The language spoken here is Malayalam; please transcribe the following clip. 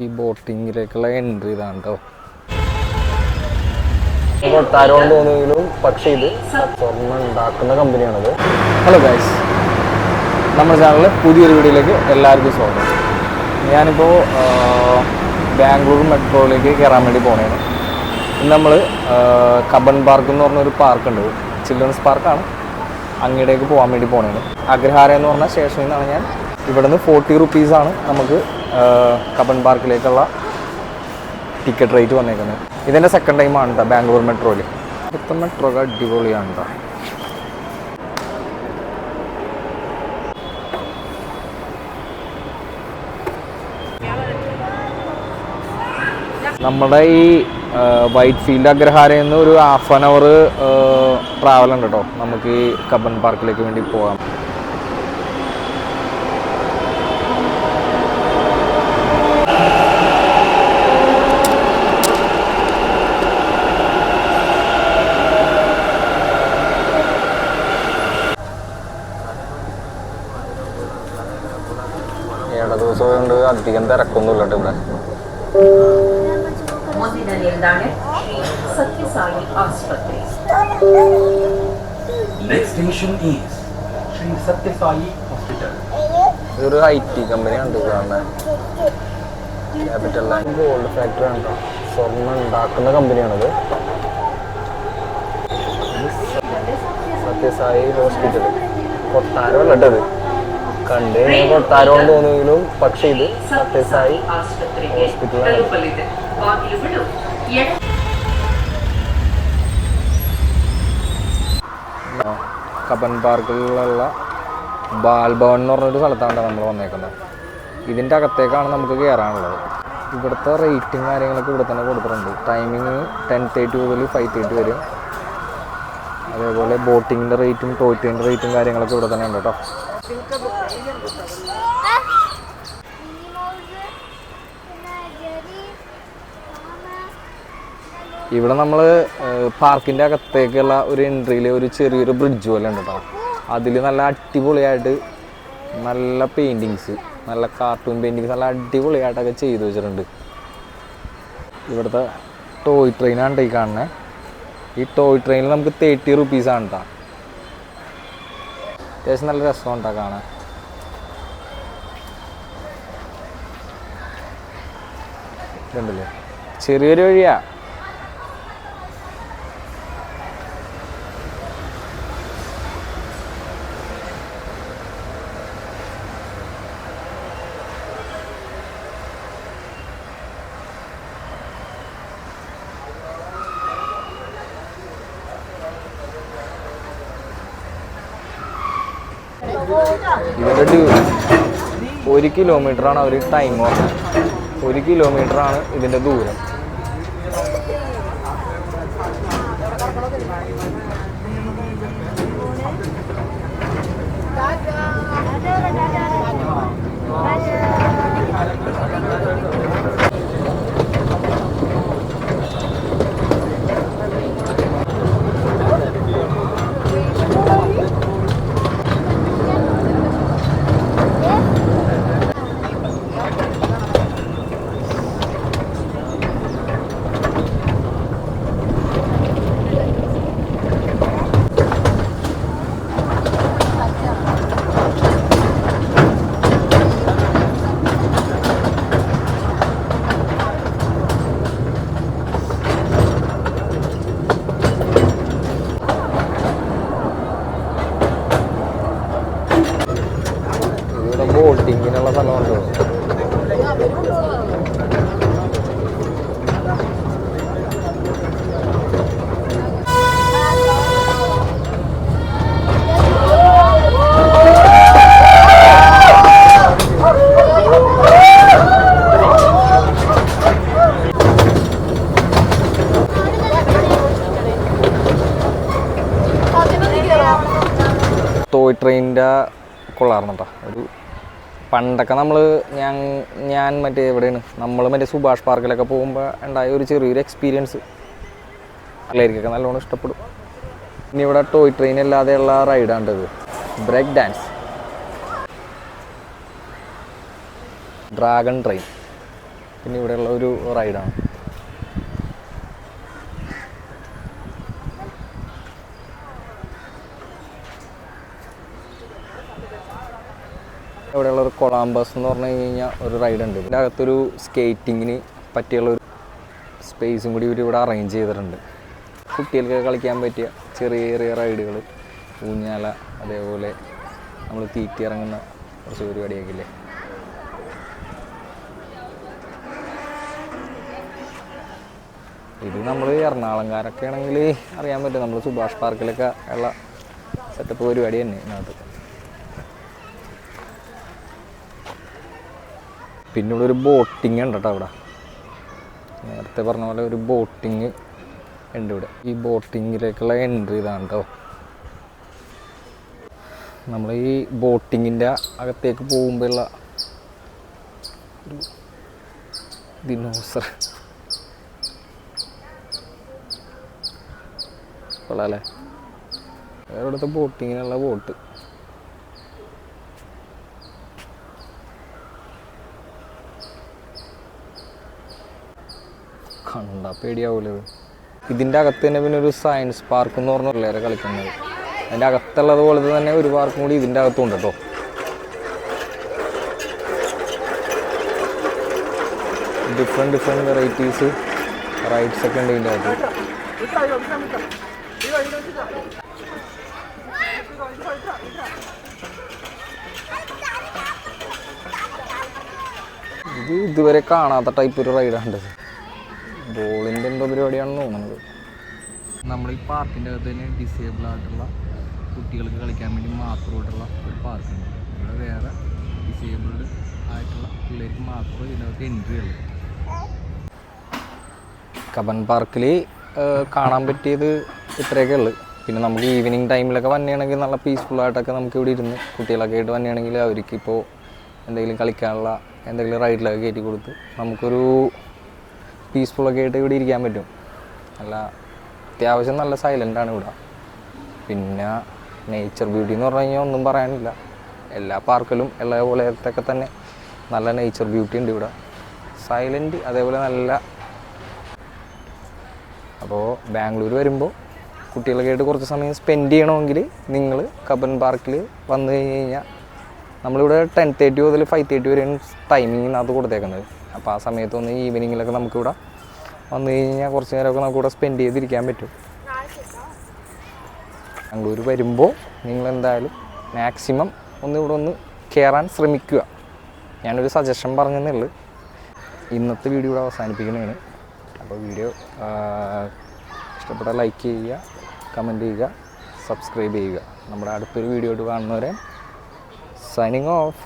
ഈ ബോട്ടിങ്ങിലേക്കുള്ള എൻട്രി ഇതാണ് കേട്ടോ. കൊട്ടാരം തോന്നുമെങ്കിലും പക്ഷേ ഇത് സ്വർണ്ണം ഉണ്ടാക്കുന്ന കമ്പനിയാണത്. ഹലോ ഗൈസ്, നമ്മുടെ ചാനലിൽ പുതിയൊരു വീഡിയോയിലേക്ക് എല്ലാവർക്കും സ്വാഗതം. ഞാനിപ്പോൾ ബാംഗ്ലൂർ മെട്രോയിലേക്ക് കയറാൻ വേണ്ടി പോകണേണ്. ഇന്ന് നമ്മൾ കബൻ പാർക്ക് എന്ന് പറഞ്ഞൊരു പാർക്കുണ്ട്, ചിൽഡ്രൻസ് പാർക്കാണ്. അങ്ങോട്ടേക്ക് പോകാൻ വേണ്ടി പോകണേണ്. അഗ്രഹാര എന്ന് പറഞ്ഞ സ്റ്റേഷനിൽ നിന്നാണ് ഞാൻ. ഇവിടെ നിന്ന് 40 റുപ്പീസാണ് നമുക്ക് കബൻ പാർക്കിലേക്കുള്ള ടിക്കറ്റ് റേറ്റ് വന്നേക്കുന്നത്. ഇതെൻ്റെ സെക്കൻഡ് ടൈമാണ് കേട്ടോ ബാംഗ്ലൂർ മെട്രോയിൽ. ഇപ്പോഴത്തെ മെട്രോ അടിപൊളിയാണ് കേട്ടോ. നമ്മുടെ ഈ വൈറ്റ് ഫീൽഡ് അഗ്രഹാരയിൽ നിന്ന് ഒരു ½ ആൻ അവർ ട്രാവൽ ഉണ്ട് കേട്ടോ നമുക്ക് ഈ കബൻ പാർക്കിലേക്ക് വേണ്ടി പോകാം. ഏഴ് ദിവസം കൊണ്ട് അധികം തിരക്കൊന്നുമില്ല കേട്ടോ ഇവിടെ. ഇതൊരു IT കമ്പനിയാണ് കാണുന്നത്. ക്യാപിറ്റൽ ഗോൾഡ് ഫാക്ടറി ആണ് കേട്ടോ. സ്വർണ്ണം ഉണ്ടാക്കുന്ന കമ്പനിയാണത്. സത്യസായി ഹോസ്പിറ്റൽ കൊട്ടാരം അല്ലട്ടത്. കണ്ട് കൊട്ടാരം തോന്നുമെങ്കിലും പക്ഷേ ഇത് സത്യസായി ഹോസ്പിറ്റലാണ്. കബൻ പാർക്കിലുള്ള ബാൽഭവൻ എന്ന് പറഞ്ഞൊരു സ്ഥലത്താണ് നമ്മൾ വന്നേക്കുന്നത്. ഇതിൻ്റെ അകത്തേക്കാണ് നമുക്ക് കയറാനുള്ളത്. ഇവിടുത്തെ റേറ്റും കാര്യങ്ങളൊക്കെ ഇവിടെ തന്നെ കൊടുത്തിട്ടുണ്ട്. ടൈമിങ് 10:30 മുതൽ 5:30 വരെ. അതേപോലെ ബോട്ടിങ്ങിൻ്റെ റേറ്റും ടോയ് ട്രെയിനിൻ്റെ റേറ്റും കാര്യങ്ങളൊക്കെ ഇവിടെ തന്നെ ഉണ്ട് കേട്ടോ. ഇവിടെ നമ്മൾ പാർക്കിൻ്റെ അകത്തേക്കുള്ള ഒരു എൻട്രിയിൽ ഒരു ചെറിയൊരു ബ്രിഡ്ജ് പോലെ ഉണ്ട് കേട്ടോ. അതിൽ നല്ല അടിപൊളിയായിട്ട് നല്ല പെയിൻറ്റിങ്സ്, നല്ല കാർട്ടൂൺ പെയിൻറ്റിങ്സ് നല്ല അടിപൊളിയായിട്ടൊക്കെ ചെയ്തു വെച്ചിട്ടുണ്ട്. ഇവിടുത്തെ ടോയ് ട്രെയിനാണ് ഈ കാണുന്നത്. ഈ ടോയ് ട്രെയിനിൽ നമുക്ക് 30 റുപ്പീസാണ് കേട്ടോ. അത്യാവശ്യം നല്ല രസമുണ്ടാ കാണാൻ. ഇതുണ്ടല്ലേ, ചെറിയൊരു വഴിയാ. ഇതിൻ്റെ 1 കിലോമീറ്ററാണ് അവർ ടൈം പറഞ്ഞത്. 1 കിലോമീറ്ററാണ് ഇതിൻ്റെ ദൂരം. ബോട്ടിങ്ങിനുള്ള സ്ഥലമുണ്ടോ? ടോയ് ട്രെയിനിൻ്റെ കൊള്ളാറുണ്ട് കേട്ടോ. ഒരു പണ്ടൊക്കെ ഞാൻ മറ്റേ എവിടെയാണ് നമ്മൾ മറ്റേ സുഭാഷ് പാർക്കിലൊക്കെ പോകുമ്പോൾ ഉണ്ടായ ഒരു ചെറിയൊരു എക്സ്പീരിയൻസ് പിള്ളേർക്കൊക്കെ നല്ലോണം ഇഷ്ടപ്പെടും. ഇനി ഇവിടെ ടോയ് ട്രെയിൻ അല്ലാതെയുള്ള റൈഡാണ്ടത് ബ്രേക്ക് ഡാൻസ്, ഡ്രാഗൺ ട്രെയിൻ. പിന്നെ ഇവിടെയുള്ള ഒരു റൈഡാണ്. ഇവിടെയുള്ള ഒരു കൊളാംബസ് എന്ന് പറഞ്ഞു കഴിഞ്ഞാൽ ഒരു റൈഡ് ഉണ്ട്. ഇതിൻ്റെ അകത്തൊരു സ്കേറ്റിങ്ങിന് പറ്റിയുള്ള ഒരു സ്പേസും കൂടി ഇവിടെ അറേഞ്ച് ചെയ്തിട്ടുണ്ട്. കുട്ടികൾക്ക് കളിക്കാൻ പറ്റിയ ചെറിയ ചെറിയ റൈഡുകൾ, ഊഞ്ഞാല, അതേപോലെ നമ്മൾ തീറ്റി ഇറങ്ങുന്ന കുറച്ച് പരിപാടിയൊക്കെ ഇല്ലേ. ഇത് നമ്മൾ എറണാകുളംകാരൊക്കെ ആണെങ്കിൽ അറിയാൻ പറ്റും. നമ്മൾ സുഭാഷ് പാർക്കിലൊക്കെ ഉള്ള സെറ്റപ്പ് പരിപാടി തന്നെ ഇതിനകത്ത്. പിന്നെ ഇവിടെ ഒരു ബോട്ടിങ് ഉണ്ട് കേട്ടോ. അവിടെ നേരത്തെ പറഞ്ഞ പോലെ ഒരു ബോട്ടിങ് ഉണ്ട് ഇവിടെ. ഈ ബോട്ടിങ്ങിലേക്കുള്ള എൻട്രി ഇതാണ് കേട്ടോ. നമ്മൾ ഈ ബോട്ടിങ്ങിൻ്റെ അകത്തേക്ക് പോകുമ്പോഴുള്ള ഒരു ദിനോസർ കൊള്ളാല്ലേ. ഇവിടുത്തെ ബോട്ടിങ്ങിനുള്ള ബോട്ട്. കണ്ടാ പേടിയാവൂലേ. ഇതിൻ്റെ അകത്ത് തന്നെ പിന്നെ ഒരു സയൻസ് പാർക്ക് എന്ന് പറഞ്ഞ പിള്ളേരെ കളിക്കുന്നത്. അതിൻ്റെ അകത്തുള്ളത് പോലെ തന്നെ ഒരു പാർക്കും കൂടി ഇതിൻ്റെ അകത്തുണ്ട് കേട്ടോ. ഡിഫറെൻറ്റ് വെറൈറ്റീസ് റൈഡ്സ് ഒക്കെ ഉണ്ട് ഇതിൻ്റെ അകത്ത്. ഇത് ഇതുവരെ കാണാത്ത ടൈപ്പ് ഒരു റൈഡാണ്. ബോളിൻ്റെ എന്തോ പരിപാടിയാണെന്ന് തോന്നുന്നത്. നമ്മൾ ഈ പാർക്കിൻ്റെ അകത്ത് തന്നെ ഡിസേബിൾ ആയിട്ടുള്ള കുട്ടികൾക്ക് കളിക്കാൻ വേണ്ടി മാത്രമായിട്ടുള്ള ഒരു പാർക്കുണ്ട്. ഇവിടെ വേറെ ഡിസേബിൾഡ് ആയിട്ടുള്ള പിള്ളേർക്ക് മാത്രമേ ഇതിനകത്ത് എൻട്രി ഉള്ളൂ. കബൻ പാർക്കിൽ കാണാൻ പറ്റിയത് ഇത്രയൊക്കെ ഉള്ളു. പിന്നെ നമുക്ക് ഈവനിങ് ടൈമിലൊക്കെ വന്നെയാണെങ്കിൽ നല്ല പീസ്ഫുള്ളായിട്ടൊക്കെ നമുക്ക് ഇവിടെ ഇരുന്ന് കുട്ടികളൊക്കെ ആയിട്ട് വന്നെയാണെങ്കിൽ അവർക്കിപ്പോൾ എന്തെങ്കിലും കളിക്കാനുള്ള എന്തെങ്കിലും റൈഡിലൊക്കെ കയറ്റി കൊടുത്ത് നമുക്കൊരു പീസ്ഫുള്ളൊക്കെ ആയിട്ട് ഇവിടെ ഇരിക്കാൻ പറ്റും. നല്ല അത്യാവശ്യം നല്ല സൈലൻ്റാണ് ഇവിടെ. പിന്നെ നേച്ചർ ബ്യൂട്ടി എന്ന് പറഞ്ഞു കഴിഞ്ഞാൽ ഒന്നും പറയാനില്ല. എല്ലാ പാർക്കിലും എല്ലാ പോലത്തൊക്കെ തന്നെ നല്ല നേച്ചർ ബ്യൂട്ടി ഉണ്ട് ഇവിടെ. സൈലൻറ്റ്, അതേപോലെ നല്ല. അപ്പോൾ ബാംഗ്ലൂർ വരുമ്പോൾ കുട്ടികളൊക്കെ ആയിട്ട് കുറച്ച് സമയം സ്പെൻഡ് ചെയ്യണമെങ്കിൽ നിങ്ങൾ കബൻ പാർക്കിൽ വന്നു കഴിഞ്ഞ് കഴിഞ്ഞാൽ നമ്മളിവിടെ 10:30 മുതൽ 5:30 വരെയാണ് ടൈമിങ്ങിനകത്ത് കൊടുത്തേക്കുന്നത്. അപ്പോൾ ആ സമയത്തൊന്ന് ഈവനിങ്ങിലൊക്കെ നമുക്കിവിടെ വന്നു കഴിഞ്ഞാൽ കുറച്ച് നേരമൊക്കെ നമുക്കിവിടെ സ്പെൻഡ് ചെയ്തിരിക്കാൻ പറ്റും. ബാംഗ്ലൂർ വരുമ്പോൾ നിങ്ങളെന്തായാലും മാക്സിമം ഇവിടെ ഒന്ന് കയറാൻ ശ്രമിക്കുക. ഞാനൊരു സജഷൻ പറഞ്ഞെന്നുള്ളൂ. ഇന്നത്തെ വീഡിയോ ഇവിടെ അവസാനിപ്പിക്കുന്നതാണ്. അപ്പോൾ വീഡിയോ ഇഷ്ടപ്പെട്ടാൽ ലൈക്ക് ചെയ്യുക, കമൻറ്റ് ചെയ്യുക, സബ്സ്ക്രൈബ് ചെയ്യുക. നമ്മുടെ അടുത്തൊരു വീഡിയോ ആയിട്ട് കാണുന്നവരെ സൈനിങ് ഓഫ്.